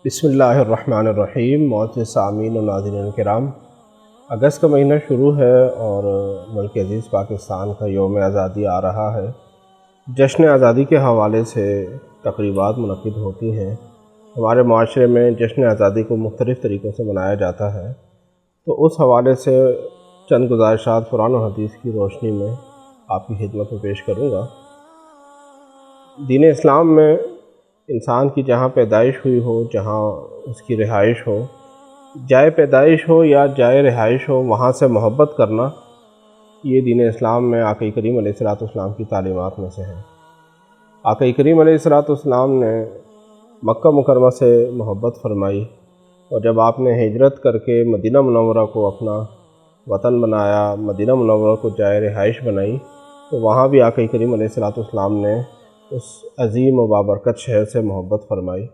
بسم اللہ الرحمن الرحیم۔ معزز سامعین و ناظرین کرام، اگست کا مہینہ شروع ہے اور ملک عزیز پاکستان کا یوم آزادی آ رہا ہے۔ جشن آزادی کے حوالے سے تقریبات منعقد ہوتی ہیں۔ ہمارے معاشرے میں جشن آزادی کو مختلف طریقوں سے منایا جاتا ہے، تو اس حوالے سے چند گزارشات قرآن و حدیث کی روشنی میں آپ کی خدمت میں پیش کروں گا۔ دین اسلام میں انسان کی جہاں پیدائش ہوئی ہو، جہاں اس کی رہائش ہو، جائے پیدائش ہو یا جائے رہائش ہو، وہاں سے محبت کرنا، یہ دین اسلام میں آقا کریم علیہ السلام کی تعلیمات میں سے ہے۔ آقا کریم علیہ السلام نے مکہ مکرمہ سے محبت فرمائی، اور جب آپ نے ہجرت کر کے مدینہ منورہ کو اپنا وطن بنایا، مدینہ منورہ کو جائے رہائش بنائی، تو وہاں بھی آقا کریم علیہ السلام نے اس عظیم و بابرکت شہر سے محبت فرمائی۔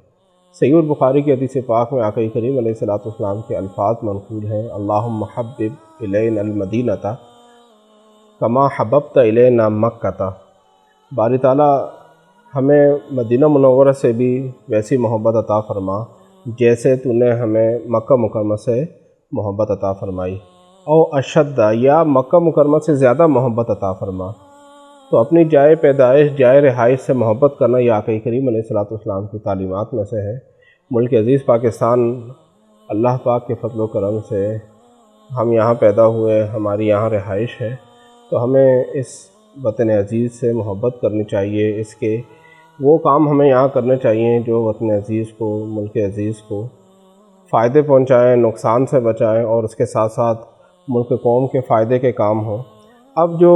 صحیح البخاری کی حدیث پاک میں آقا کریم علیہ السلام کے الفاظ منقول ہیں: اللہم حبب الینا المدینۃ کما حببت الینا مکۃ۔ باری تعالیٰ ہمیں مدینہ منورہ سے بھی ویسی محبت عطا فرما جیسے تو نے ہمیں مکہ مکرمہ سے محبت عطا فرمائی، او اشد، یا مکہ مکرمہ سے زیادہ محبت عطا فرما۔ تو اپنی جائے پیدائش، جائے رہائش سے محبت کرنا یہ آقا کریم علیہ السلام کی تعلیمات میں سے ہے۔ ملک عزیز پاکستان، اللہ پاک کے فضل و کرم سے ہم یہاں پیدا ہوئے، ہماری یہاں رہائش ہے، تو ہمیں اس وطن عزیز سے محبت کرنی چاہیے۔ اس کے وہ کام ہمیں یہاں کرنے چاہیے جو وطن عزیز کو، ملک عزیز کو فائدے پہنچائیں، نقصان سے بچائیں، اور اس کے ساتھ ساتھ ملک قوم کے فائدے کے کام ہوں۔ اب جو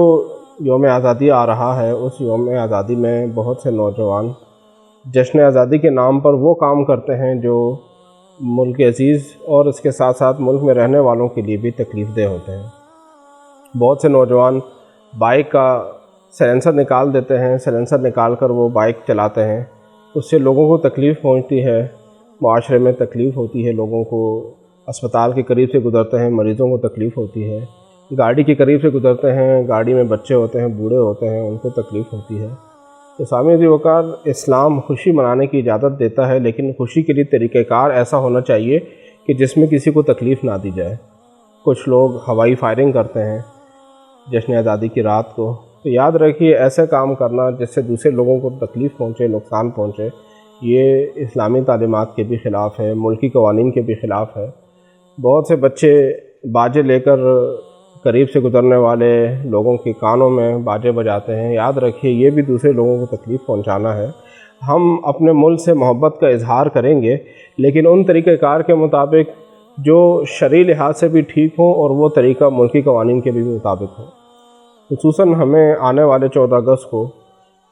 یوم آزادی آ رہا ہے، اس یوم آزادی میں بہت سے نوجوان جشن آزادی کے نام پر وہ کام کرتے ہیں جو ملک عزیز اور اس کے ساتھ ساتھ ملک میں رہنے والوں کے لیے بھی تکلیف دہ ہوتے ہیں۔ بہت سے نوجوان بائک کا سیلنسر نکال دیتے ہیں، سیلنسر نکال کر وہ بائک چلاتے ہیں، اس سے لوگوں کو تکلیف پہنچتی ہے، معاشرے میں تکلیف ہوتی ہے، لوگوں کو اسپتال کے قریب سے گزرتے ہیں، مریضوں کو تکلیف ہوتی ہے، گاڑی کے قریب سے گزرتے ہیں، گاڑی میں بچے ہوتے ہیں، بوڑھے ہوتے ہیں، ان کو تکلیف ہوتی ہے۔ تو سامعین وقار، اسلام خوشی منانے کی اجازت دیتا ہے، لیکن خوشی کے لیے طریقہ کار ایسا ہونا چاہیے کہ جس میں کسی کو تکلیف نہ دی جائے۔ کچھ لوگ ہوائی فائرنگ کرتے ہیں جشن آزادی کی رات کو، تو یاد رکھیے ایسے کام کرنا جس سے دوسرے لوگوں کو تکلیف پہنچے، نقصان پہنچے، یہ اسلامی تعلیمات کے بھی خلاف ہے، ملکی قوانین کے بھی خلاف ہے۔ بہت سے بچے باجے لے کر قریب سے گزرنے والے لوگوں کے کانوں میں باجے بجاتے ہیں، یاد رکھیے یہ بھی دوسرے لوگوں کو تکلیف پہنچانا ہے۔ ہم اپنے ملک سے محبت کا اظہار کریں گے، لیکن ان طریقہ کار کے مطابق جو شرعی لحاظ سے بھی ٹھیک ہوں، اور وہ طریقہ ملکی قوانین کے بھی مطابق ہو۔ خصوصاً ہمیں آنے والے 14 اگست کو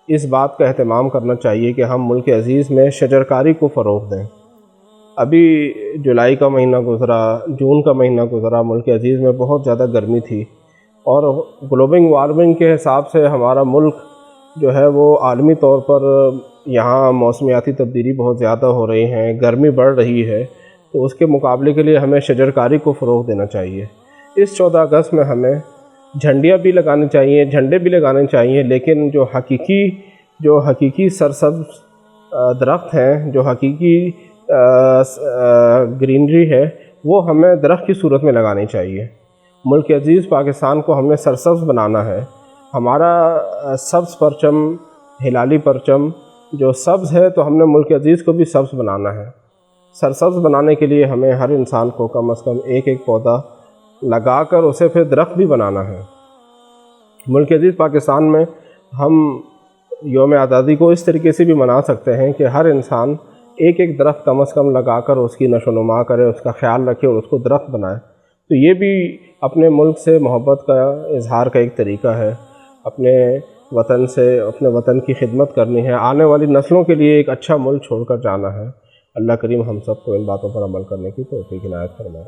اس بات کا اہتمام کرنا چاہیے کہ ہم ملک عزیز میں شجرکاری کو فروغ دیں۔ ابھی جولائی کا مہینہ گزرا، جون کا مہینہ گزرا، ملک عزیز میں بہت زیادہ گرمی تھی، اور گلوبل وارمنگ کے حساب سے ہمارا ملک جو ہے وہ عالمی طور پر یہاں موسمیاتی تبدیلی بہت زیادہ ہو رہی ہیں، گرمی بڑھ رہی ہے، تو اس کے مقابلے کے لیے ہمیں شجرکاری کو فروغ دینا چاہیے۔ اس 14 اگست میں ہمیں جھنڈیاں بھی لگانی چاہیے، جھنڈے بھی لگانے چاہیے، لیکن جو حقیقی سرسبز درخت ہیں، جو حقیقی گرینری ہے، وہ ہمیں درخت کی صورت میں لگانی چاہیے۔ ملک عزیز پاکستان کو ہم نے سرسبز بنانا ہے۔ ہمارا سبز پرچم، ہلالی پرچم جو سبز ہے، تو ہم نے ملک عزیز کو بھی سبز بنانا ہے۔ سرسبز بنانے کے لیے ہمیں ہر انسان کو کم از کم ایک ایک پودا لگا کر اسے پھر درخت بھی بنانا ہے۔ ملک عزیز پاکستان میں ہم یوم آزادی کو اس طریقے سے بھی منا سکتے ہیں کہ ہر انسان ایک ایک درخت کم از کم لگا کر اس کی نشو و نما کرے، اس کا خیال رکھے اور اس کو درخت بنائے۔ تو یہ بھی اپنے ملک سے محبت کا اظہار کا ایک طریقہ ہے، اپنے وطن سے، اپنے وطن کی خدمت کرنی ہے، آنے والی نسلوں کے لیے ایک اچھا ملک چھوڑ کر جانا ہے۔ اللہ کریم ہم سب کو ان باتوں پر عمل کرنے کی توفیق عنایت فرمائے۔